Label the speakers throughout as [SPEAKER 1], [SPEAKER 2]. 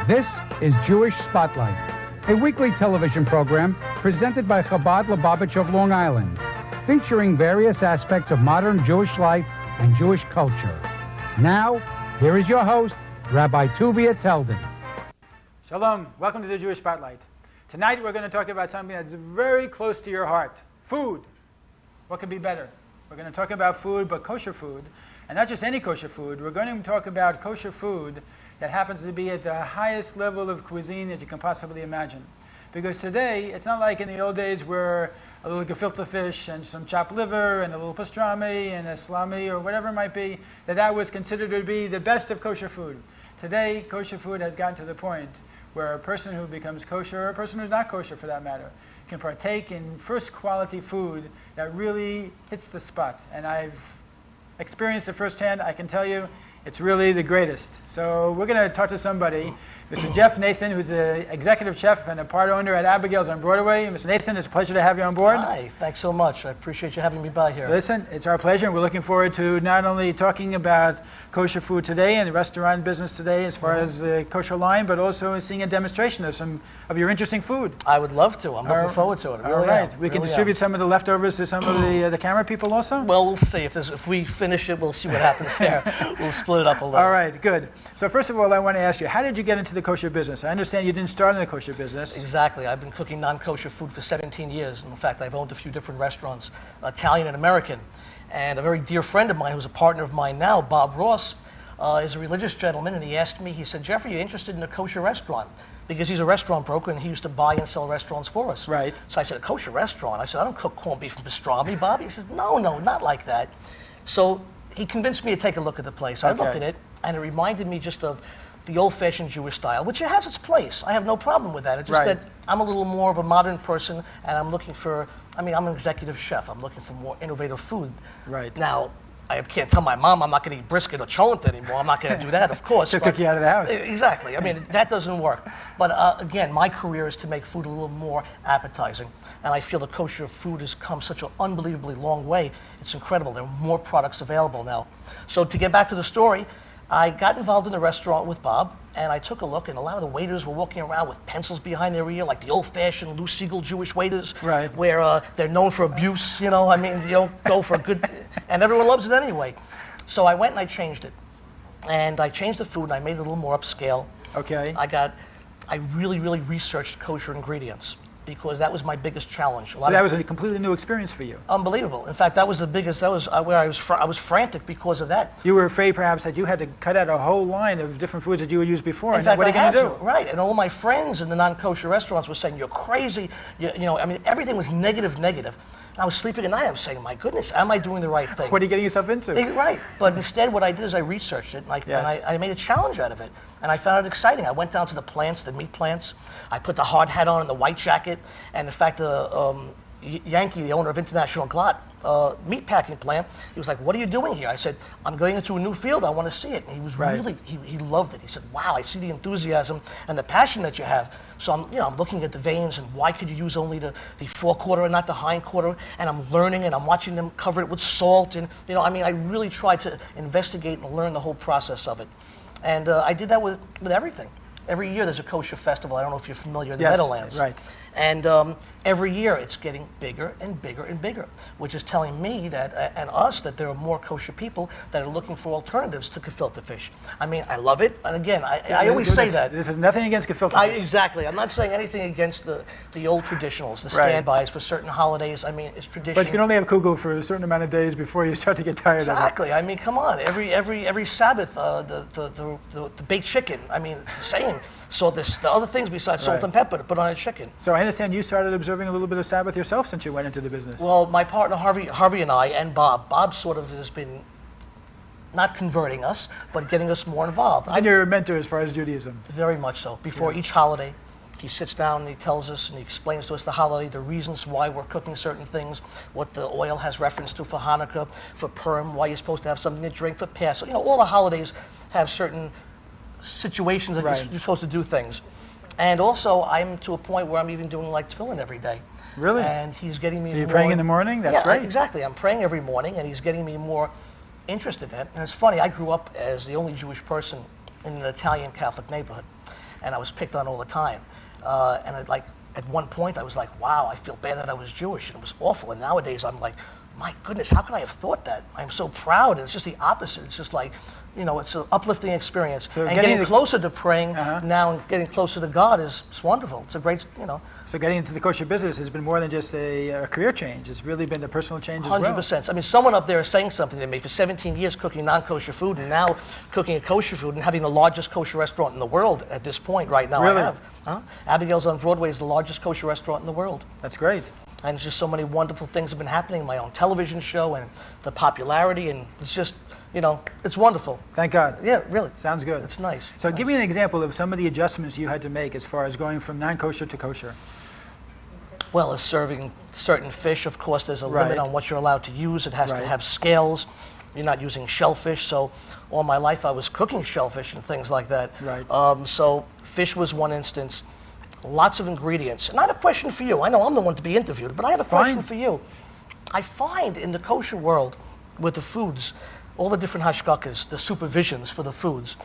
[SPEAKER 1] This is Jewish Spotlight, a weekly television program presented by Chabad Lubavitch of Long Island, featuring various aspects of modern Jewish life and Jewish culture. Now, here is your host, Rabbi Tuvia Teldin.
[SPEAKER 2] Shalom. Welcome to the Jewish Spotlight. Tonight we're going to talk about something that's very close to your heart. Food. What could be better? We're going to talk about food, but kosher food. And not just any kosher food. We're going to talk about kosher food that happens to be at the highest level of cuisine that you can possibly imagine. Because today, it's not like in the old days where a little gefilte fish and some chopped liver and a little pastrami and a salami or whatever it might be, that was considered to be the best of kosher food. Today, kosher food has gotten to the point where a person who becomes kosher, or a person who's not kosher for that matter, can partake in first quality food that really hits the spot. And I've experienced it firsthand. I can tell you, it's really the greatest. So we're going to talk to somebody, Mr. Jeff Nathan, who's the executive chef and a part owner at Abigail's on Broadway. Mr. Nathan, it's a pleasure to have you on board.
[SPEAKER 3] Hi, thanks so much. I appreciate you having me by here.
[SPEAKER 2] Listen, it's our pleasure. We're looking forward to not only talking about kosher food today and the restaurant business today as far as the kosher line, but also seeing a demonstration of some of your interesting food.
[SPEAKER 3] I would love to. I'm looking forward to it.
[SPEAKER 2] All right. We can distribute some of the leftovers to some of the camera people also?
[SPEAKER 3] Well, we'll see. If we finish it, we'll see what happens there. We'll split it up a little.
[SPEAKER 2] All right, good. So first of all, I want to ask you, how did you get into the kosher business? I understand you didn't start in the kosher business.
[SPEAKER 3] Exactly. I've been cooking non-kosher food for 17 years. In fact, I've owned a few different restaurants, Italian and American. And a very dear friend of mine, who's a partner of mine now, Bob Ross, is a religious gentleman, and he asked me, he said, Jeffrey, you interested in a kosher restaurant? Because he's a restaurant broker, and he used to buy and sell restaurants for us.
[SPEAKER 2] Right.
[SPEAKER 3] So I said, a kosher restaurant? I said, I don't cook corned beef and pastrami, Bob. He says, no, not like that. So he convinced me to take a look at the place. I looked at it, and it reminded me just of the old-fashioned Jewish style, which it has its place. I have no problem with that. It's just that I'm a little more of a modern person, and I'm looking for, I'm an executive chef. I'm looking for more innovative food.
[SPEAKER 2] Right.
[SPEAKER 3] Now, I can't tell my mom I'm not going to eat brisket or cholent anymore. I'm not going to do that, of course.
[SPEAKER 2] She'll kick you out of the house.
[SPEAKER 3] Exactly. That doesn't work. But again, my career is to make food a little more appetizing. And I feel the kosher food has come such an unbelievably long way. It's incredible. There are more products available now. So to get back to the story, I got involved in the restaurant with Bob, and I took a look, and a lot of the waiters were walking around with pencils behind their ear, like the old-fashioned Lou Siegel Jewish waiters, where they're known for abuse, you don't go for a good, and everyone loves it anyway. So I went and I changed it. And I changed the food, and I made it a little more upscale.
[SPEAKER 2] Okay.
[SPEAKER 3] I really researched kosher ingredients, because that was my biggest challenge.
[SPEAKER 2] So that was a completely new experience for you.
[SPEAKER 3] Unbelievable. In fact, that was the biggest. That was where I was frantic because of that.
[SPEAKER 2] You were afraid, perhaps, that you had to cut out a whole line of different foods that you would use before.
[SPEAKER 3] In fact,
[SPEAKER 2] what are you going to do?
[SPEAKER 3] Right. And all my friends in the non-kosher restaurants were saying, "You're crazy." Everything was negative. And I was sleeping at night. I was saying, "My goodness, am I doing the right thing?"
[SPEAKER 2] What are you getting yourself into?
[SPEAKER 3] Right. But instead, what I did is I researched it, and I made a challenge out of it, and I found it exciting. I went down to the plants, the meat plants. I put the hard hat on and the white jacket, and in fact, Yankee, the owner of International Glot meat packing plant, he was like, "What are you doing here?" I said, "I'm going into a new field. I want to see it." And he was he loved it. He said, "Wow, I see the enthusiasm and the passion that you have." So I'm looking at the veins, and why could you use only the forequarter and not the hindquarter? And I'm learning, and I'm watching them cover it with salt, and I really tried to investigate and learn the whole process of it. And I did that with everything. Every year there's a kosher festival. I don't know if you're familiar in the Meadowlands.
[SPEAKER 2] Right.
[SPEAKER 3] And every year it's getting bigger and bigger and bigger, which is telling me that, and us, that there are more kosher people that are looking for alternatives to gefilte fish. I love it. And again, I always say that.
[SPEAKER 2] This is nothing against gefilte fish.
[SPEAKER 3] Exactly. I'm not saying anything against the old traditionals, the standbys for certain holidays. It's tradition.
[SPEAKER 2] But you can only have kugel for a certain amount of days before you start to get tired of it.
[SPEAKER 3] Exactly. Come on. Every Sabbath, the baked chicken. It's the same. So there's the other things besides salt and pepper to put on a chicken.
[SPEAKER 2] So I understand you started observing a little bit of Sabbath yourself since you went into the business.
[SPEAKER 3] Well, my partner Harvey and I, and Bob sort of has been not converting us, but getting us more involved.
[SPEAKER 2] And you're a mentor as far as Judaism.
[SPEAKER 3] Very much so. Before each holiday, he sits down and he tells us and he explains to us the holiday, the reasons why we're cooking certain things, what the oil has reference to for Hanukkah, for Purim, why you're supposed to have something to drink for Passover. All the holidays have certain situations that you're supposed to do things. And also, I'm to a point where I'm even doing like tefillin every day.
[SPEAKER 2] Really?
[SPEAKER 3] And he's getting me
[SPEAKER 2] So you're praying in the morning? That's great.
[SPEAKER 3] Exactly. I'm praying every morning, and he's getting me more interested in it. And it's funny, I grew up as the only Jewish person in an Italian Catholic neighborhood. and I was picked on all the time. At one point, I was like, wow, I feel bad that I was Jewish, and it was awful. And nowadays, I'm like, my goodness, how could I have thought that? I'm so proud, and it's just the opposite. It's just like, it's an uplifting experience. So and getting closer to praying now and getting closer to God is wonderful. It's a great,
[SPEAKER 2] So getting into the kosher business has been more than just a career change. It's really been a personal change as well.
[SPEAKER 3] 100%. I mean, someone up there is saying something to me. For 17 years cooking non-kosher food, and now cooking a kosher food and having the largest kosher restaurant in the world at this point right now.
[SPEAKER 2] Really?
[SPEAKER 3] I have. Abigail's on Broadway is the largest kosher restaurant in the world.
[SPEAKER 2] That's great.
[SPEAKER 3] And just so many wonderful things have been happening. My own television show and the popularity, and it's just, it's wonderful.
[SPEAKER 2] Thank God.
[SPEAKER 3] Yeah, really.
[SPEAKER 2] Sounds good.
[SPEAKER 3] It's nice.
[SPEAKER 2] So give me an example of some of the adjustments you had to make as far as going from non-kosher to kosher.
[SPEAKER 3] Well, as serving certain fish, of course, there's a limit on what you're allowed to use. It has to have scales. You're not using shellfish. So all my life I was cooking shellfish and things like that.
[SPEAKER 2] Right.
[SPEAKER 3] So fish was one instance. Lots of ingredients. And I have a question for you. I know I'm the one to be interviewed, but I have a question for you. I find in the kosher world, with the foods, all the different hashgakas, the supervisions for the foods,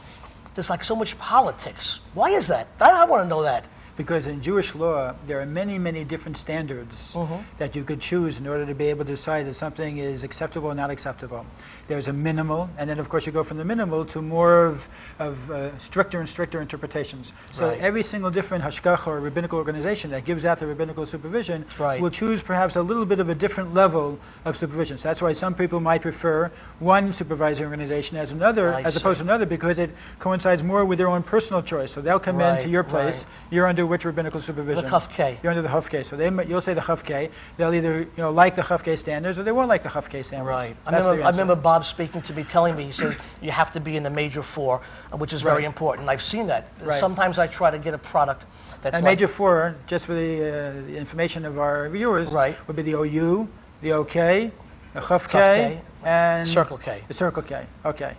[SPEAKER 3] there's like so much politics. Why is that? I want to know that.
[SPEAKER 2] Because in Jewish law, there are many, many different standards that you could choose in order to be able to decide that something is acceptable or not acceptable. There's a minimal, and then of course you go from the minimal to more of stricter and stricter interpretations. So every single different hashgacha or rabbinical organization that gives out the rabbinical supervision will choose perhaps a little bit of a different level of supervision. So that's why some people might prefer one supervisory organization as opposed to another, because it coincides more with their own personal choice. So they'll come into your place, you're under which rabbinical supervision?
[SPEAKER 3] The Chaf K.
[SPEAKER 2] You're under the Chaf K. So you'll say the Chaf K. They'll either like the Chaf K standards or they won't like the Chaf K standards.
[SPEAKER 3] Right. I remember Bob speaking to me, telling me, he says, you have to be in the major 4, which is very important. I've seen that. Sometimes I try to get a product that's
[SPEAKER 2] and major 4, just for the information of our viewers, would be the OU, the OK, the Chaf K, and
[SPEAKER 3] Circle K.
[SPEAKER 2] The Circle K. Okay.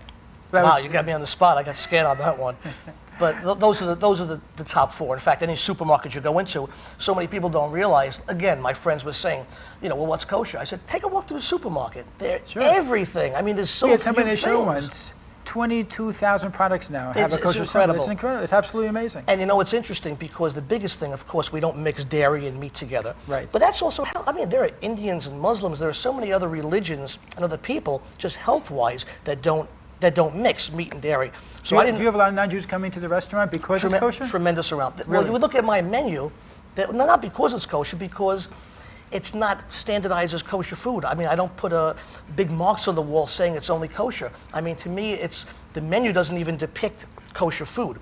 [SPEAKER 3] Wow, you got me on the spot. I got scared on that one. But those are the top 4. In fact, any supermarket you go into, so many people don't realize. Again, my friends were saying, well, what's kosher? I said, take a walk through the supermarket. They're everything. I mean, there's so few things.
[SPEAKER 2] Somebody they show once. 22,000 products now have a kosher symbol. It's incredible. It's absolutely amazing.
[SPEAKER 3] And it's interesting because the biggest thing, of course, we don't mix dairy and meat together.
[SPEAKER 2] Right.
[SPEAKER 3] But that's also there are Indians and Muslims. There are so many other religions and other people, just health-wise, that don't mix meat and dairy. So
[SPEAKER 2] do you have a lot of non-Jews coming to the restaurant because it's kosher?
[SPEAKER 3] Tremendous amount.
[SPEAKER 2] Really?
[SPEAKER 3] Well, you would look at my menu, not because it's kosher, because it's not standardized as kosher food. I mean, I don't put big marks on the wall saying it's only kosher. I mean, to me, the menu doesn't even depict kosher food.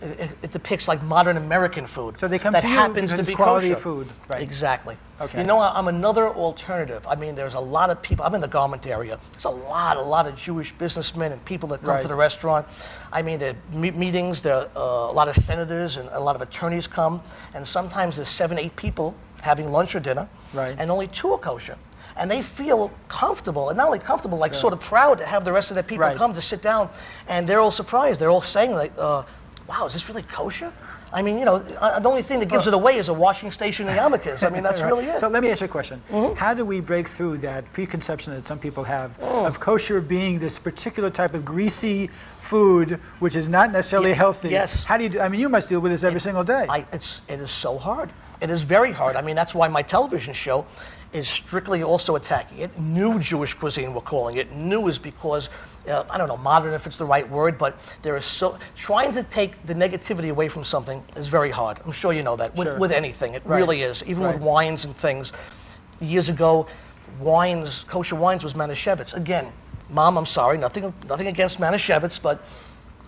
[SPEAKER 3] It depicts like modern American food.
[SPEAKER 2] So they come
[SPEAKER 3] that
[SPEAKER 2] to you
[SPEAKER 3] happens
[SPEAKER 2] because
[SPEAKER 3] to be
[SPEAKER 2] it's quality
[SPEAKER 3] kosher.
[SPEAKER 2] food. Right.
[SPEAKER 3] Exactly.
[SPEAKER 2] Okay.
[SPEAKER 3] I'm another alternative. I mean, there's a lot of people. I'm in the garment area. There's a lot of Jewish businessmen and people that come to the restaurant. I mean, there are meetings. There are a lot of senators and a lot of attorneys come, and sometimes there's 7, 8 people having lunch or dinner, and only 2 are kosher. And they feel comfortable, and not only comfortable, like sort of proud to have the rest of their people come to sit down, and they're all surprised. They're all saying like, wow, is this really kosher? I mean, the only thing that gives it away is a washing station and yarmulkes. I mean, that's really it.
[SPEAKER 2] So let me ask you a question. How do we break through that preconception that some people have of kosher being this particular type of greasy food, which is not necessarily healthy?
[SPEAKER 3] Yes.
[SPEAKER 2] How do you I mean, you must deal with this every single day.
[SPEAKER 3] It is so hard. It is very hard. I mean, that's why my television show is strictly also attacking it. New Jewish cuisine, we're calling it. New is because, I don't know, modern if it's the right word, but trying to take the negativity away from something is very hard. I'm sure you know that. With anything, it really is. Even with wines and things. Years ago, kosher wines was Manischewitz. Again, Mom, I'm sorry, nothing against Manischewitz, but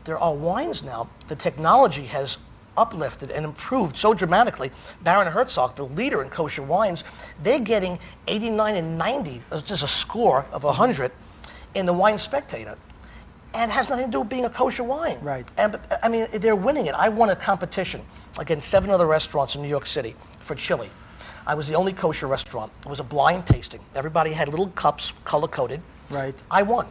[SPEAKER 3] there are wines now. The technology has uplifted and improved so dramatically. Baron Herzog, the leader in kosher wines, they're getting 89 and 90, just a score of 100 in the Wine Spectator. And it has nothing to do with being a kosher wine.
[SPEAKER 2] Right.
[SPEAKER 3] And I mean, they're winning it. I won a competition against 7 other restaurants in New York City for chili. I was the only kosher restaurant. It was a blind tasting. Everybody had little cups, color-coded.
[SPEAKER 2] Right.
[SPEAKER 3] I won.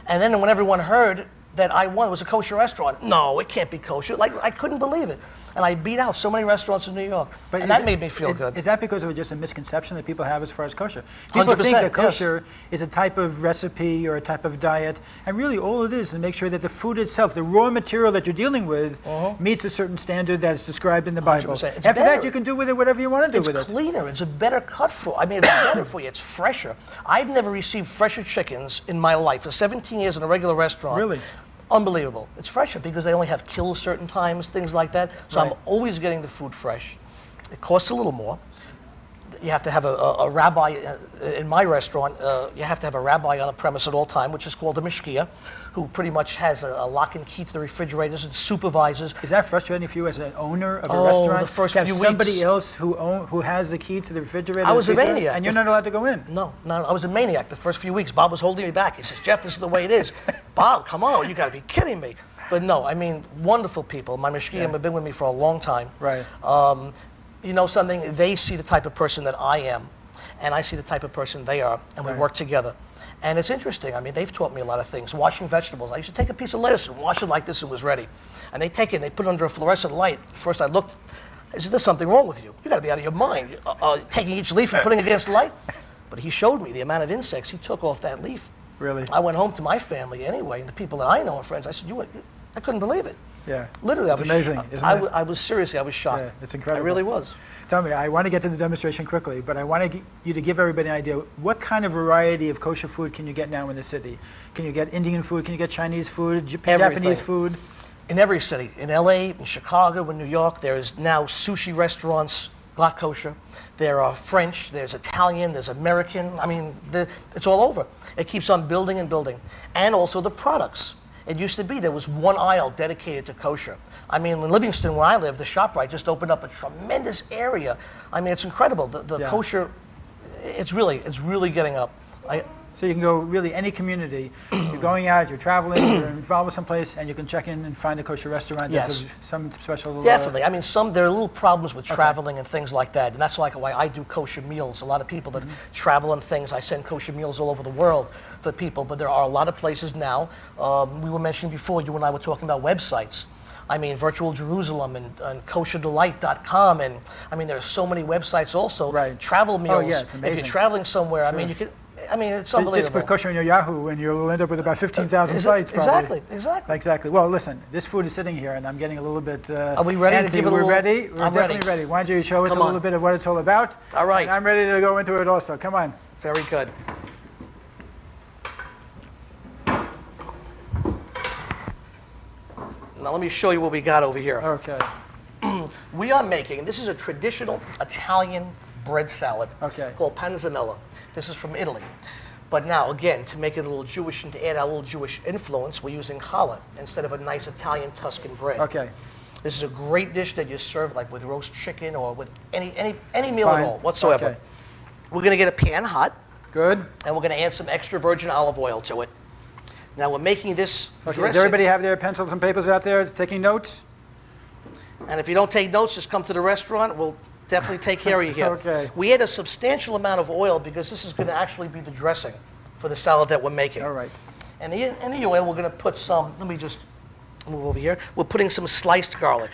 [SPEAKER 3] And then when everyone heard that I wanted was a kosher restaurant. No, it can't be kosher. Like, I couldn't believe it. And I beat out so many restaurants in New York. And that made me feel good.
[SPEAKER 2] Is that because of just a misconception that people have as far as kosher? People think that kosher is a type of recipe or a type of diet. And really all it is to make sure that the food itself, the raw material that you're dealing with, meets a certain standard that's described in the Bible. After that, you can do with it whatever you want to do with it.
[SPEAKER 3] It's cleaner. It's a better cut for. I mean, it's better for you. It's fresher. I've never received fresher chickens in my life. For 17 years in a regular restaurant.
[SPEAKER 2] Really?
[SPEAKER 3] Unbelievable. It's fresher because they only have kills certain times, things like that. So I'm always getting the food fresh. It costs a little more. You have to have a rabbi in my restaurant. You have to have a rabbi on the premise at all time, which is called a mishkia, who pretty much has a lock and key to the refrigerators and supervises.
[SPEAKER 2] Is that frustrating for you as an owner of a restaurant?
[SPEAKER 3] The first
[SPEAKER 2] to have
[SPEAKER 3] few
[SPEAKER 2] somebody
[SPEAKER 3] weeks,
[SPEAKER 2] else who has the key to the refrigerator?
[SPEAKER 3] I was a maniac.
[SPEAKER 2] And you're not allowed to go in?
[SPEAKER 3] No, I was a maniac the first few weeks. Bob was holding me back. He says, Jeff, this is the way it is. Bob, come on, you got to be kidding me. But no, I mean, wonderful people. My mishkiim have been with me for a long time.
[SPEAKER 2] Right.
[SPEAKER 3] You know something? They see the type of person that I am, and I see the type of person they are, and we work together. And it's interesting. I mean, they've taught me a lot of things. Washing vegetables. I used to take a piece of lettuce and wash it like this and it was ready. And they take it and they put it under a fluorescent light. First I looked, I said, there's something wrong with you. You got to be out of your mind. Taking each leaf and putting it against the light. But he showed me the amount of insects he took off that leaf.
[SPEAKER 2] Really?
[SPEAKER 3] I went home to my family anyway, and the people that I know and friends, I said, I couldn't believe it.
[SPEAKER 2] Yeah.
[SPEAKER 3] Literally,
[SPEAKER 2] it's amazing, isn't it?
[SPEAKER 3] I was seriously, I was shocked.
[SPEAKER 2] Yeah, it's incredible.
[SPEAKER 3] I really was.
[SPEAKER 2] Tell me, I want to get to the demonstration quickly, but I want you to give everybody an idea. What kind of variety of kosher food can you get now in the city? Can you get Indian food? Can you get Chinese food? Japanese food?
[SPEAKER 3] In every city. In LA, in Chicago, in New York, there's now sushi restaurants, glatt kosher. There are French, there's Italian, there's American. I mean, it's all over. It keeps on building and building. And also the products. It used to be there was one aisle dedicated to kosher. I mean, in Livingston, where I live, the ShopRite just opened up a tremendous area. I mean, it's incredible. The kosher, it's really getting up.
[SPEAKER 2] So you can go really any community. You're going out, you're traveling, you're involved with someplace, and you can check in and find a kosher restaurant.
[SPEAKER 3] Yes.
[SPEAKER 2] That's some special.
[SPEAKER 3] Definitely. I mean, there are little problems with traveling and things like that, and that's why I do kosher meals. A lot of people that travel and things, I send kosher meals all over the world for people. But there are a lot of places now. We were mentioning before, you and I were talking about websites. I mean, Virtual Jerusalem and kosherdelight.com, and I mean, there are so many websites also.
[SPEAKER 2] Right.
[SPEAKER 3] Travel meals.
[SPEAKER 2] Oh, yeah, it's amazing.
[SPEAKER 3] If you're traveling somewhere,
[SPEAKER 2] Sure.
[SPEAKER 3] I mean, you can. I mean, it's unbelievable.
[SPEAKER 2] Just put kosher in your Yahoo, and you'll end up with about 15,000 sites. Probably.
[SPEAKER 3] Exactly.
[SPEAKER 2] Well, listen, this food is sitting here, and I'm getting a little bit.
[SPEAKER 3] Are we ready
[SPEAKER 2] antsy.
[SPEAKER 3] to give it a little?
[SPEAKER 2] We're ready. We're definitely ready. Why don't you show us a little bit of what it's all about?
[SPEAKER 3] All right.
[SPEAKER 2] And I'm ready to go into it also. Come on.
[SPEAKER 3] Very good. Now let me show you what we got over here.
[SPEAKER 2] Okay.
[SPEAKER 3] We are making, this is a traditional Italian bread salad called panzanella. This is from Italy. But now, again, to make it a little Jewish and to add our little Jewish influence, we're using challah instead of a nice Italian Tuscan bread.
[SPEAKER 2] Okay.
[SPEAKER 3] This is a great dish that you serve like with roast chicken or with any meal at all whatsoever.
[SPEAKER 2] Okay.
[SPEAKER 3] We're going to get a pan hot.
[SPEAKER 2] Good.
[SPEAKER 3] And we're going to add some extra virgin olive oil to it. Now we're making this dressing.
[SPEAKER 2] Does everybody have their pencils and papers out there taking notes?
[SPEAKER 3] And if you don't take notes, just come to the restaurant. We'll definitely take care of you here.
[SPEAKER 2] Okay.
[SPEAKER 3] We add a substantial amount of oil because this is going to actually be the dressing for the salad that we're making.
[SPEAKER 2] All right.
[SPEAKER 3] And in the oil, we're going to put some, let me just move over here. We're putting some sliced garlic.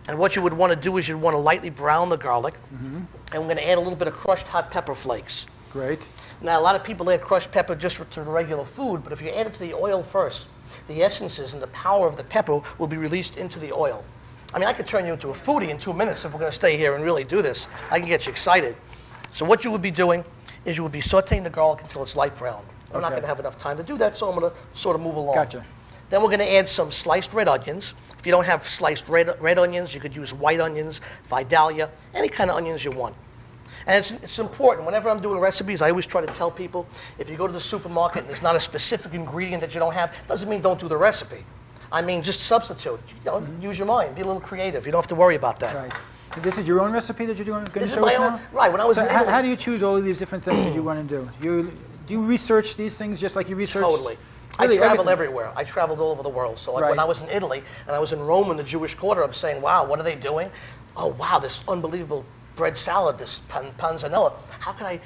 [SPEAKER 3] And what you would want to do is you'd want to lightly brown the garlic. And we're going to add a little bit of crushed hot pepper flakes.
[SPEAKER 2] Great.
[SPEAKER 3] Now, a lot of people add crushed pepper just to the regular food, but if you add it to the oil first, the essences and the power of the pepper will be released into the oil. I mean, I could turn you into a foodie in 2 minutes if we're going to stay here and really do this. I can get you excited. So what you would be doing is you would be sauteing the garlic until it's light brown. We're not going to have enough time to do that, so I'm going to sort of move along.
[SPEAKER 2] Gotcha.
[SPEAKER 3] Then we're going to add some sliced red onions. If you don't have sliced red onions, you could use white onions, Vidalia, any kind of onions you want. And it's important. Whenever I'm doing recipes, I always try to tell people, if you go to the supermarket and there's not a specific ingredient that you don't have, doesn't mean don't do the recipe. I mean, just substitute. Use your mind. Be a little creative. You don't have to worry about that.
[SPEAKER 2] Right. This is your own recipe that you're going to
[SPEAKER 3] This is
[SPEAKER 2] show
[SPEAKER 3] my
[SPEAKER 2] us
[SPEAKER 3] own.
[SPEAKER 2] now?
[SPEAKER 3] Right. When I was in Italy,
[SPEAKER 2] how do you choose all of these different things that you want to do? Do you research these things just like you research?
[SPEAKER 3] Totally.
[SPEAKER 2] Really,
[SPEAKER 3] I travel everywhere. I traveled all over the world. So like when I was in Italy and I was in Rome in the Jewish Quarter, I'm saying, wow, what are they doing? Oh, wow, this unbelievable bread salad, this panzanella. How can I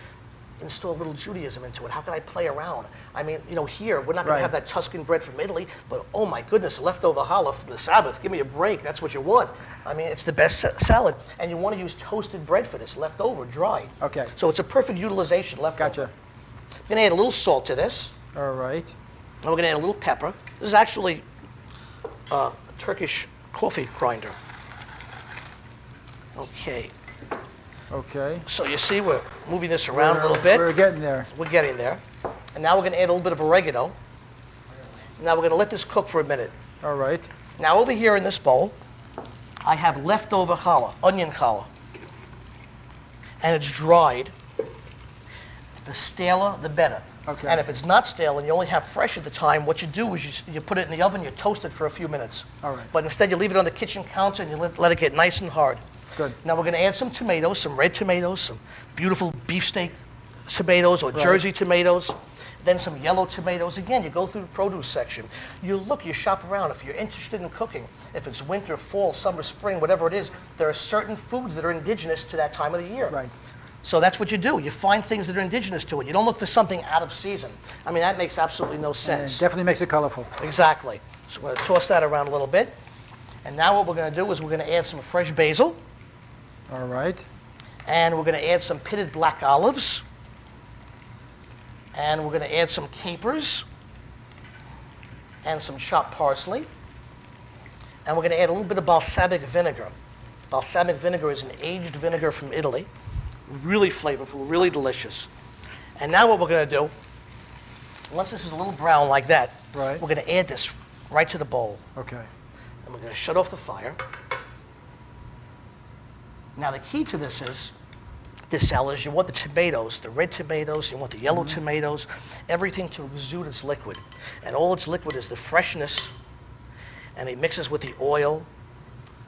[SPEAKER 3] install a little Judaism into it? How can I play around? I mean, you know, here, we're not going to have that Tuscan bread from Italy, but oh my goodness, leftover challah from the Sabbath. Give me a break. That's what you want. I mean, it's the best salad. And you want to use toasted bread for this, leftover, dry.
[SPEAKER 2] Okay.
[SPEAKER 3] So it's a perfect utilization, leftover.
[SPEAKER 2] Gotcha.
[SPEAKER 3] We're going to add a little salt to this.
[SPEAKER 2] All right.
[SPEAKER 3] And we're going to add a little pepper. This is actually a Turkish coffee grinder. Okay.
[SPEAKER 2] Okay.
[SPEAKER 3] So you see we're moving this around a little bit.
[SPEAKER 2] We're getting there.
[SPEAKER 3] We're getting there. And now we're going to add a little bit of oregano. Now we're going to let this cook for a minute.
[SPEAKER 2] All right.
[SPEAKER 3] Now over here in this bowl, I have leftover challah, onion challah. And it's dried. The staler, the better.
[SPEAKER 2] Okay.
[SPEAKER 3] And if it's not stale and you only have fresh at the time, what you do is you put it in the oven, you toast it for a few minutes.
[SPEAKER 2] All right.
[SPEAKER 3] But instead you leave it on the kitchen counter and you let it get nice and hard.
[SPEAKER 2] Good.
[SPEAKER 3] Now we're going to add some tomatoes, some red tomatoes, some beautiful beefsteak tomatoes or Jersey tomatoes, then some yellow tomatoes. Again, you go through the produce section. You look, you shop around. If you're interested in cooking, if it's winter, fall, summer, spring, whatever it is, there are certain foods that are indigenous to that time of the year.
[SPEAKER 2] Right.
[SPEAKER 3] So that's what you do. You find things that are indigenous to it. You don't look for something out of season. I mean, that makes absolutely no sense.
[SPEAKER 2] It definitely makes it colorful.
[SPEAKER 3] Exactly. So we're going to toss that around a little bit. And now what we're going to do is we're going to add some fresh basil.
[SPEAKER 2] All right.
[SPEAKER 3] And we're going to add some pitted black olives. And we're going to add some capers. And some chopped parsley. And we're going to add a little bit of balsamic vinegar. Balsamic vinegar is an aged vinegar from Italy. Really flavorful, really delicious. And now what we're going to do, once this is a little brown like that,
[SPEAKER 2] right,
[SPEAKER 3] we're going to add this right to the bowl.
[SPEAKER 2] Okay.
[SPEAKER 3] And we're going to shut off the fire. Now the key to this salad is you want the tomatoes, the red tomatoes, you want the yellow tomatoes, everything to exude its liquid. And all its liquid is the freshness, and it mixes with the oil.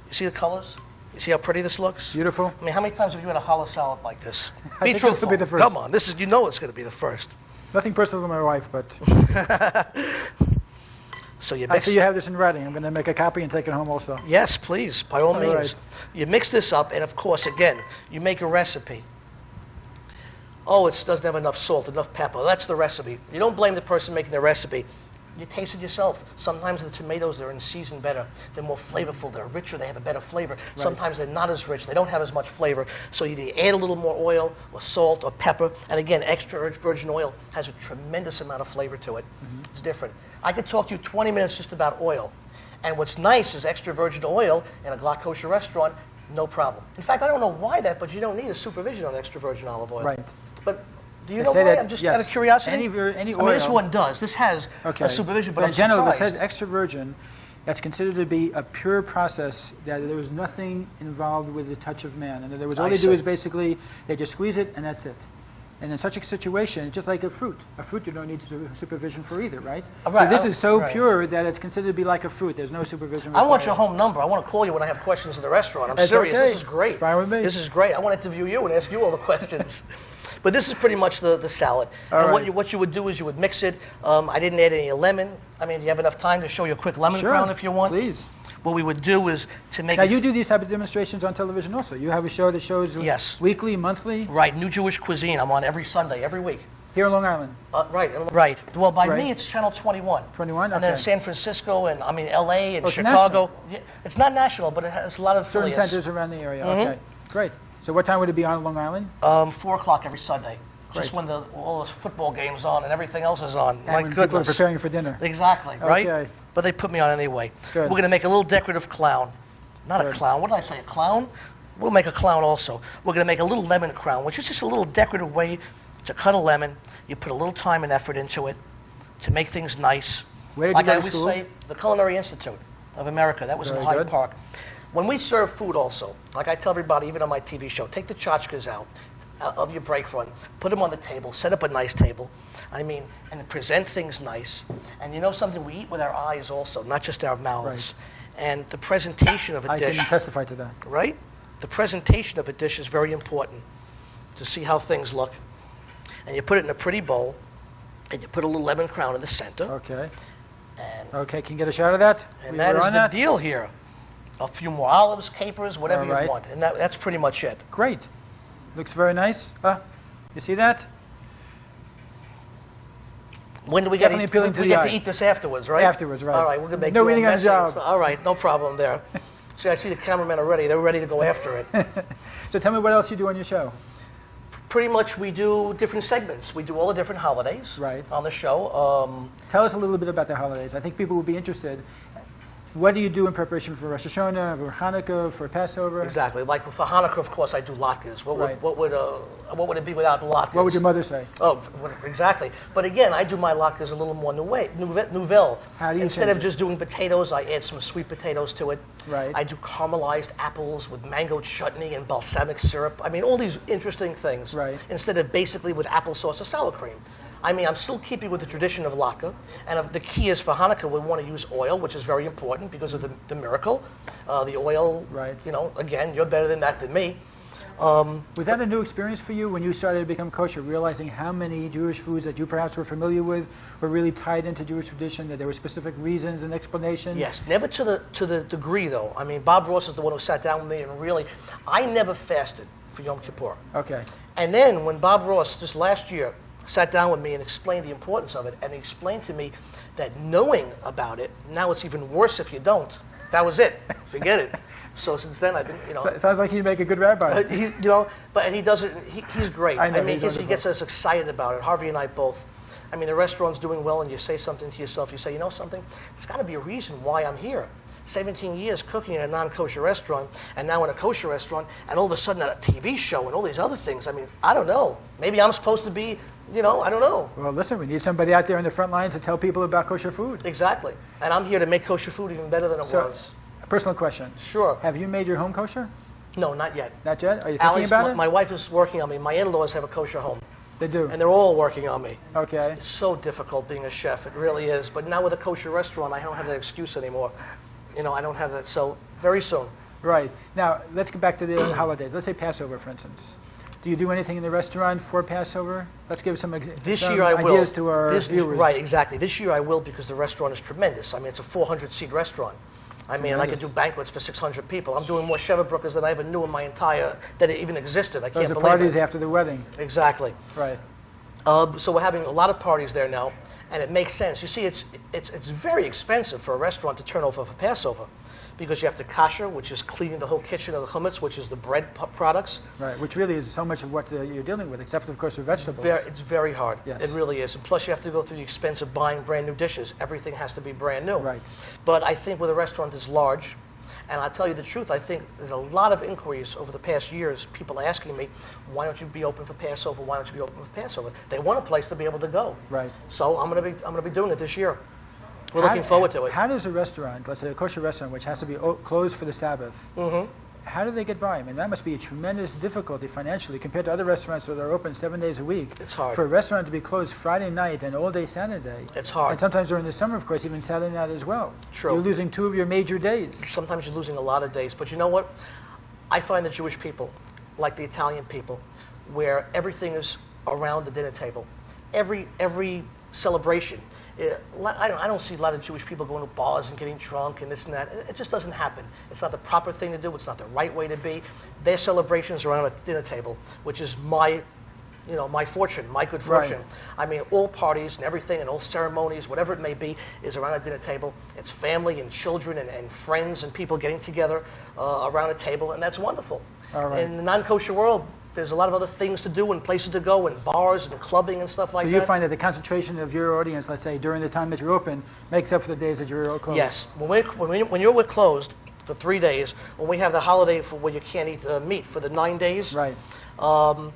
[SPEAKER 3] You see the colors? You see how pretty this looks?
[SPEAKER 2] Beautiful.
[SPEAKER 3] I mean, how many times have you had a challah salad like this?
[SPEAKER 2] I think this will be the first.
[SPEAKER 3] Come on, this is, you know it's going to be the first.
[SPEAKER 2] Nothing personal to my wife, but
[SPEAKER 3] So you mix.
[SPEAKER 2] I see you have this in writing. I'm going to make a copy and take it home also.
[SPEAKER 3] Yes, please, by all means.
[SPEAKER 2] Right.
[SPEAKER 3] You mix this up, and of course, again, you make a recipe. Oh, it doesn't have enough salt, enough pepper. That's the recipe. You don't blame the person making the recipe. You taste it yourself. Sometimes the tomatoes, they're in season better. They're more flavorful. They're richer. They have a better flavor. Right. Sometimes they're not as rich. They don't have as much flavor. So you add a little more oil or salt or pepper. And again, extra virgin oil has a tremendous amount of flavor to it. It's different. I could talk to you 20 minutes just about oil. And what's nice is extra virgin oil in a Kosher restaurant, no problem. In fact, I don't know why that, but you don't need a supervision on extra virgin olive oil.
[SPEAKER 2] Right.
[SPEAKER 3] But do you know why? I'm just out of curiosity.
[SPEAKER 2] Any oil.
[SPEAKER 3] I mean, this one does. This has a supervision, but I'm
[SPEAKER 2] in general,
[SPEAKER 3] surprised.
[SPEAKER 2] it says extra virgin. That's considered to be a pure process, that there was nothing involved with the touch of man. And there was all they do is basically, they just squeeze it and that's it. And in such a situation, just like a fruit you don't need supervision for either, right?
[SPEAKER 3] Right.
[SPEAKER 2] So this is so pure that it's considered to be like a fruit. There's no supervision required.
[SPEAKER 3] I want your home number. I want to call you when I have questions in the restaurant. I'm serious.
[SPEAKER 2] Okay.
[SPEAKER 3] This is great.
[SPEAKER 2] It's fine with me.
[SPEAKER 3] This is great. I want to interview you and ask you all the questions. But this is pretty much the salad. And what you would do is you would mix it. I didn't add any lemon. I mean, do you have enough time to show you a quick lemon crown if you want?
[SPEAKER 2] Please.
[SPEAKER 3] What we would do is to make
[SPEAKER 2] Now, you do these type of demonstrations on television also. You have a show that shows weekly, monthly?
[SPEAKER 3] Right, New Jewish Cuisine. I'm on every Sunday, every week.
[SPEAKER 2] Here in Long Island?
[SPEAKER 3] Right. Well, by me, it's Channel 21.
[SPEAKER 2] 21, okay.
[SPEAKER 3] And then San Francisco, and L.A. and Chicago. It's not national, but it has a lot of
[SPEAKER 2] certain
[SPEAKER 3] affiliates.
[SPEAKER 2] centers around the area. Okay, great. So what time would it be on Long Island?
[SPEAKER 3] 4 o'clock every Sunday. Great. Just when all the football games on and everything else is on.
[SPEAKER 2] And
[SPEAKER 3] My
[SPEAKER 2] when
[SPEAKER 3] goodness.
[SPEAKER 2] people are preparing for dinner.
[SPEAKER 3] Exactly, right?
[SPEAKER 2] Okay.
[SPEAKER 3] But they put me on anyway.
[SPEAKER 2] Good.
[SPEAKER 3] We're going to make a little decorative clown. Not a clown. What did I say? A clown? We'll make a clown also. We're going to make a little lemon crown, which is just a little decorative way to cut a lemon. You put a little time and effort into it to make things nice.
[SPEAKER 2] Where did you go to school?
[SPEAKER 3] Like I always say, the Culinary Institute of America. That was in Hyde Park. When we serve food also, like I tell everybody, even on my TV show, take the tchotchkes out of your break front, put them on the table, set up a nice table, and present things nice. And you know something, we eat with our eyes also, not just our mouths.
[SPEAKER 2] Right.
[SPEAKER 3] And the presentation of a dish...
[SPEAKER 2] I can testify to that.
[SPEAKER 3] Right? The presentation of a dish is very important to see how things look. And you put it in a pretty bowl, and you put a little lemon crown in the center.
[SPEAKER 2] Okay.
[SPEAKER 3] And
[SPEAKER 2] okay, can you get a shot of that?
[SPEAKER 3] And that is the deal here. A few more olives, capers, whatever you want. And that's pretty much it.
[SPEAKER 2] Great. Looks very nice. You see that?
[SPEAKER 3] When do we get
[SPEAKER 2] Definitely appealing to
[SPEAKER 3] we
[SPEAKER 2] the
[SPEAKER 3] get
[SPEAKER 2] eye.
[SPEAKER 3] to eat this afterwards, right?
[SPEAKER 2] Afterwards, right.
[SPEAKER 3] All right, we're going to make
[SPEAKER 2] No
[SPEAKER 3] you all
[SPEAKER 2] eating on the
[SPEAKER 3] messy and
[SPEAKER 2] job.
[SPEAKER 3] stuff. All right, no problem there. See, I see the cameramen are ready. They're ready to go after it.
[SPEAKER 2] So tell me what else you do on your show.
[SPEAKER 3] Pretty much we do different segments. We do all the different holidays on the show.
[SPEAKER 2] Tell us a little bit about the holidays. I think people would be interested. What do you do in preparation for Rosh Hashanah, for Hanukkah, for Passover?
[SPEAKER 3] Exactly. Like for Hanukkah, of course, I do latkes. What would it be without latkes?
[SPEAKER 2] What would your mother say?
[SPEAKER 3] Oh, exactly. But again, I do my latkes a little more nouvelle.
[SPEAKER 2] How do you
[SPEAKER 3] Instead of
[SPEAKER 2] change it?
[SPEAKER 3] just doing potatoes, I add some sweet potatoes to it.
[SPEAKER 2] Right.
[SPEAKER 3] I do caramelized apples with mango chutney and balsamic syrup. I mean, all these interesting things.
[SPEAKER 2] Right.
[SPEAKER 3] Instead of basically with applesauce or sour cream. I mean, I'm still keeping with the tradition of latke, and the key is for Hanukkah, we want to use oil, which is very important because of the miracle. The oil,
[SPEAKER 2] Right.
[SPEAKER 3] you know, again, you're better than that than me.
[SPEAKER 2] Was that a new experience for you when you started to become kosher, realizing how many Jewish foods that you perhaps were familiar with were really tied into Jewish tradition, that there were specific reasons and explanations?
[SPEAKER 3] Yes, never to the degree, though. I mean, Bob Ross is the one who sat down with me, and really, I never fasted for Yom Kippur.
[SPEAKER 2] Okay.
[SPEAKER 3] And then when Bob Ross, just last year, sat down with me and explained the importance of it, and he explained to me that knowing about it, now it's even worse if you don't. That was it. Forget it. So since then, I've been, you know.
[SPEAKER 2] So, it sounds like he'd make a good rabbi.
[SPEAKER 3] You know, and he does it. He's great.
[SPEAKER 2] I know,
[SPEAKER 3] mean,
[SPEAKER 2] he's
[SPEAKER 3] he gets us excited about it. Harvey and I both. I mean, the restaurant's doing well, and you say something to yourself. You say, you know something? There's got to be a reason why I'm here. 17 years cooking in a non-kosher restaurant, and now in a kosher restaurant, and all of a sudden a TV show and all these other things. I mean, I don't know. Maybe I'm supposed to be, you know, I don't know.
[SPEAKER 2] Well, listen, we need somebody out there in the front lines to tell people about kosher food.
[SPEAKER 3] Exactly. And I'm here to make kosher food even better than it was.
[SPEAKER 2] A personal question.
[SPEAKER 3] Sure.
[SPEAKER 2] Have you made your home kosher?
[SPEAKER 3] No, not yet.
[SPEAKER 2] Not yet? Are you thinking about it?
[SPEAKER 3] My wife is working on me. My in-laws have a kosher home.
[SPEAKER 2] They do?
[SPEAKER 3] And they're all working on me.
[SPEAKER 2] Okay.
[SPEAKER 3] It's so difficult being a chef. It really is. But now with a kosher restaurant, I don't have that excuse anymore. You know, I don't have that. So very soon.
[SPEAKER 2] Right. Now, let's get back to the holidays. Let's say Passover, for instance. Do you do anything in the restaurant for Passover? Let's give some ideas to our viewers.
[SPEAKER 3] Right, exactly. This year I will because the restaurant is tremendous. I mean, it's a 400-seat restaurant. I mean, I could do banquets for 600 people. I'm doing more Sheverbrookers than I ever knew in my entire, that it even existed. I can't
[SPEAKER 2] Those are
[SPEAKER 3] believe
[SPEAKER 2] parties
[SPEAKER 3] it.
[SPEAKER 2] after the wedding.
[SPEAKER 3] Exactly.
[SPEAKER 2] Right.
[SPEAKER 3] So we're having a lot of parties there now, and it makes sense. You see, it's very expensive for a restaurant to turn over for Passover, because you have to kasher, which is cleaning the whole kitchen of the chametz, which is the bread products.
[SPEAKER 2] Right, which really is so much of what you're dealing with, except of course for vegetables.
[SPEAKER 3] It's very hard.
[SPEAKER 2] Yes.
[SPEAKER 3] It really is. And plus you have to go through the expense of buying brand new dishes. Everything has to be brand new.
[SPEAKER 2] Right.
[SPEAKER 3] But I think with a restaurant this large, and I'll tell you the truth, I think there's a lot of inquiries over the past years, people asking me, why don't you be open for Passover? Why don't you be open for Passover? They want a place to be able to go.
[SPEAKER 2] Right.
[SPEAKER 3] So I'm gonna be doing it this year. We're looking forward to it.
[SPEAKER 2] How does a restaurant, let's say a kosher restaurant, which has to be closed for the Sabbath, how do they get by? I mean, that must be a tremendous difficulty financially compared to other restaurants that are open 7 days a week.
[SPEAKER 3] It's hard.
[SPEAKER 2] For a restaurant to be closed Friday night and all day Saturday.
[SPEAKER 3] It's hard.
[SPEAKER 2] And sometimes during the summer, of course, even Saturday night as well.
[SPEAKER 3] True.
[SPEAKER 2] You're losing 2 of your major days.
[SPEAKER 3] Sometimes you're losing a lot of days. But you know what? I find the Jewish people, like the Italian people, where everything is around the dinner table. Every celebration. I don't see a lot of Jewish people going to bars and getting drunk and this and that. It just doesn't happen. It's not the proper thing to do. It's not the right way to be. Their celebrations are around a dinner table, which is my fortune, my good fortune.
[SPEAKER 2] Right.
[SPEAKER 3] I mean, all parties and everything and all ceremonies, whatever it may be, is around a dinner table. It's family and children and friends and people getting together around a table, and that's wonderful.
[SPEAKER 2] All right.
[SPEAKER 3] In the non-kosher world, there's a lot of other things to do and places to go and bars and clubbing and stuff like that.
[SPEAKER 2] So you find that the concentration of your audience, let's say, during the time that you're open, makes up for the days that you're closed?
[SPEAKER 3] Yes. When you're closed for 3 days, when we have the holiday for where you can't eat meat for the 9 days.
[SPEAKER 2] Right.
[SPEAKER 3] Then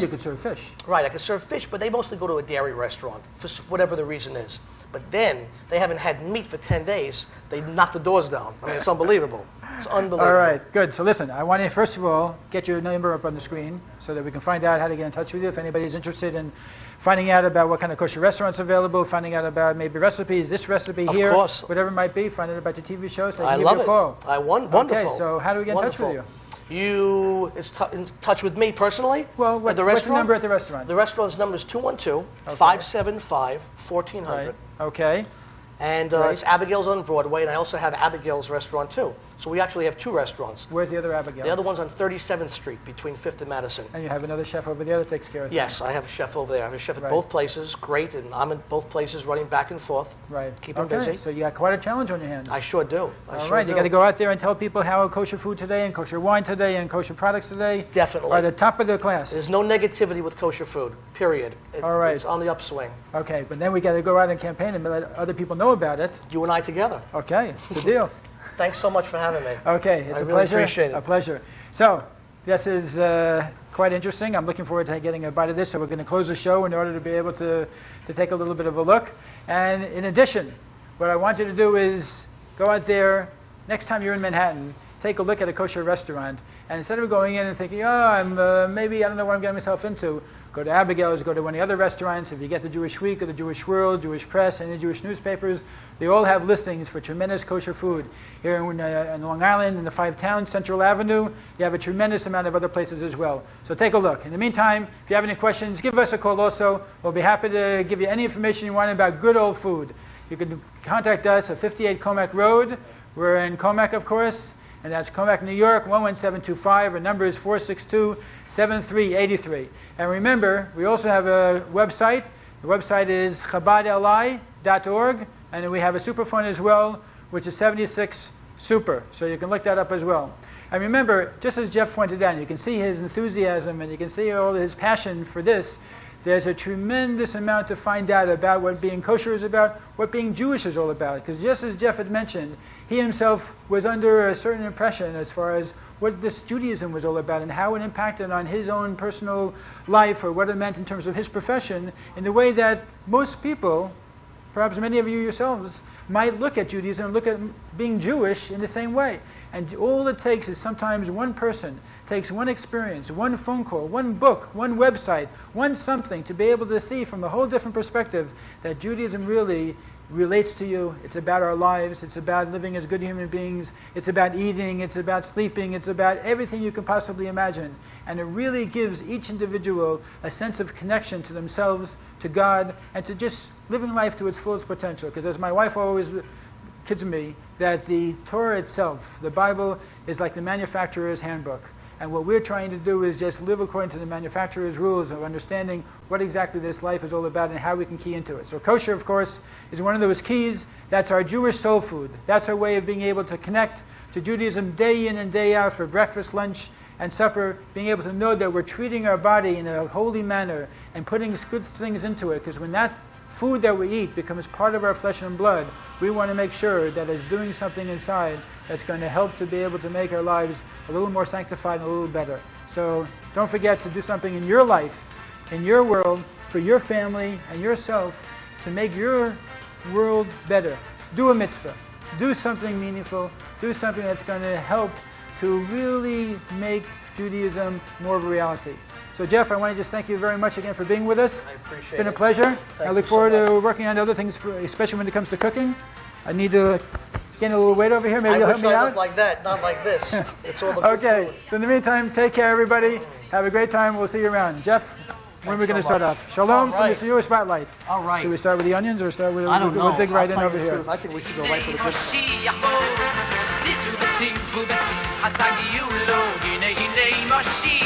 [SPEAKER 2] you could serve fish.
[SPEAKER 3] Right, I could serve fish, but they mostly go to a dairy restaurant for whatever the reason is. But then they haven't had meat for 10 days. They knock the doors down. I mean, it's unbelievable. It's unbelievable.
[SPEAKER 2] All right, good. So listen, I want to first of all get your number up on the screen so that we can find out how to get in touch with you. If anybody's interested in finding out about what kind of kosher restaurants are available, finding out about maybe recipes, this recipe here,
[SPEAKER 3] of course,
[SPEAKER 2] whatever it might be, find out about your TV shows. So
[SPEAKER 3] I
[SPEAKER 2] give
[SPEAKER 3] love
[SPEAKER 2] you a
[SPEAKER 3] it.
[SPEAKER 2] call.
[SPEAKER 3] Wonderful.
[SPEAKER 2] Okay, so how do we get in touch with you?
[SPEAKER 3] You is in touch with me personally?
[SPEAKER 2] Well,
[SPEAKER 3] at the
[SPEAKER 2] what's
[SPEAKER 3] restaurant?
[SPEAKER 2] the number at the restaurant?
[SPEAKER 3] The restaurant's number is 212-575-1400.
[SPEAKER 2] Right. Okay.
[SPEAKER 3] And
[SPEAKER 2] Right.
[SPEAKER 3] it's Abigail's on Broadway, and I also have Abigail's restaurant too. So we actually have 2 restaurants.
[SPEAKER 2] Where's the other Abigail?
[SPEAKER 3] The other one's on 37th Street between 5th and Madison.
[SPEAKER 2] And you have another chef over there that takes care of things.
[SPEAKER 3] Yes, I have a chef over there. I have a chef at
[SPEAKER 2] Right.
[SPEAKER 3] both places, great, and I'm in both places running back and forth.
[SPEAKER 2] Right.
[SPEAKER 3] Keep 'em
[SPEAKER 2] Okay,
[SPEAKER 3] busy.
[SPEAKER 2] So you got quite a challenge on your hands.
[SPEAKER 3] I sure do.
[SPEAKER 2] All right, you got to go out there and tell people how kosher food today and kosher wine today and kosher products today
[SPEAKER 3] Definitely.
[SPEAKER 2] are the top of their class.
[SPEAKER 3] There's no negativity with kosher food, period.
[SPEAKER 2] All right.
[SPEAKER 3] It's on the upswing.
[SPEAKER 2] Okay, but then we got to go out and campaign and let other people know about it.
[SPEAKER 3] You and I together.
[SPEAKER 2] Okay, it's a deal.
[SPEAKER 3] Thanks so much for having me.
[SPEAKER 2] Okay, it's
[SPEAKER 3] I
[SPEAKER 2] a
[SPEAKER 3] really
[SPEAKER 2] pleasure.
[SPEAKER 3] appreciate it.
[SPEAKER 2] A pleasure. So, this is quite interesting. I'm looking forward to getting a bite of this. So we're going to close the show in order to be able to take a little bit of a look. And in addition, what I want you to do is go out there next time you're in Manhattan. Take a look at a kosher restaurant, and instead of going in and thinking, oh, maybe I don't know what I'm getting myself into, go to Abigail's, go to one of the other restaurants. If you get the Jewish Week or the Jewish World, Jewish Press, and the Jewish newspapers, they all have listings for tremendous kosher food. Here in Long Island, in the 5 towns, Central Avenue, you have a tremendous amount of other places as well. So take a look. In the meantime, if you have any questions, give us a call also. We'll be happy to give you any information you want about good old food. You can contact us at 58 Comac Road. We're in Comac, of course. And that's Comac, New York, 11725. Our number is 462-7383. And remember, we also have a website. The website is chabadli.org. And then we have a superphone as well, which is 76 Super. So you can look that up as well. And remember, just as Jeff pointed out, you can see his enthusiasm and you can see all his passion for this. There's a tremendous amount to find out about what being kosher is about, what being Jewish is all about. Because just as Jeff had mentioned, he himself was under a certain impression as far as what this Judaism was all about and how it impacted on his own personal life or what it meant in terms of his profession in the way that most people, perhaps many of you yourselves, might look at Judaism and look at being Jewish in the same way. And all it takes is sometimes one person takes one experience, one phone call, one book, one website, one something to be able to see from a whole different perspective that Judaism really relates to you. It's about our lives. It's about living as good human beings. It's about eating. It's about sleeping. It's about everything you can possibly imagine. And it really gives each individual a sense of connection to themselves, to God, and to just living life to its fullest potential. Because as my wife always kids me, that the Torah itself, the Bible, is like the manufacturer's handbook. And what we're trying to do is just live according to the manufacturer's rules of understanding what exactly this life is all about and how we can key into it. So kosher, of course, is one of those keys. That's our Jewish soul food. That's our way of being able to connect to Judaism day in and day out for breakfast, lunch, and supper, being able to know that we're treating our body in a holy manner and putting good things into it. Because when that food that we eat becomes part of our flesh and blood, we want to make sure that it's doing something inside that's going to help to be able to make our lives a little more sanctified and a little better. So don't forget to do something in your life, in your world, for your family and yourself to make your world better. Do a mitzvah. Do something meaningful. Do something that's going to help to really make Judaism more of a reality. So Jeff, I want to just thank you very much again for being with us.
[SPEAKER 3] I appreciate it.
[SPEAKER 2] It's been a pleasure. I look forward to working on other things, especially when it comes to cooking. I need to gain a little weight over here. Maybe you'll help me
[SPEAKER 3] I
[SPEAKER 2] out.
[SPEAKER 3] look like that, not like this. It's all the good
[SPEAKER 2] Okay.
[SPEAKER 3] food.
[SPEAKER 2] So in the meantime, take care, everybody. Have a great time. We'll see you around. Jeff, when are we going to
[SPEAKER 3] so
[SPEAKER 2] start
[SPEAKER 3] much.
[SPEAKER 2] off? Shalom
[SPEAKER 3] All right.
[SPEAKER 2] from the Jewish Spotlight.
[SPEAKER 3] All right.
[SPEAKER 2] Should we start with the onions or start with?
[SPEAKER 3] I don't know.
[SPEAKER 2] We'll dig right
[SPEAKER 3] I'll
[SPEAKER 2] in
[SPEAKER 3] tell
[SPEAKER 2] over
[SPEAKER 3] you the
[SPEAKER 2] here.
[SPEAKER 3] truth. I think we should go right for the good stuff.
[SPEAKER 4] משיח בוא, שישו בשמחו בשמחה שגיולו, הנה הנה משיח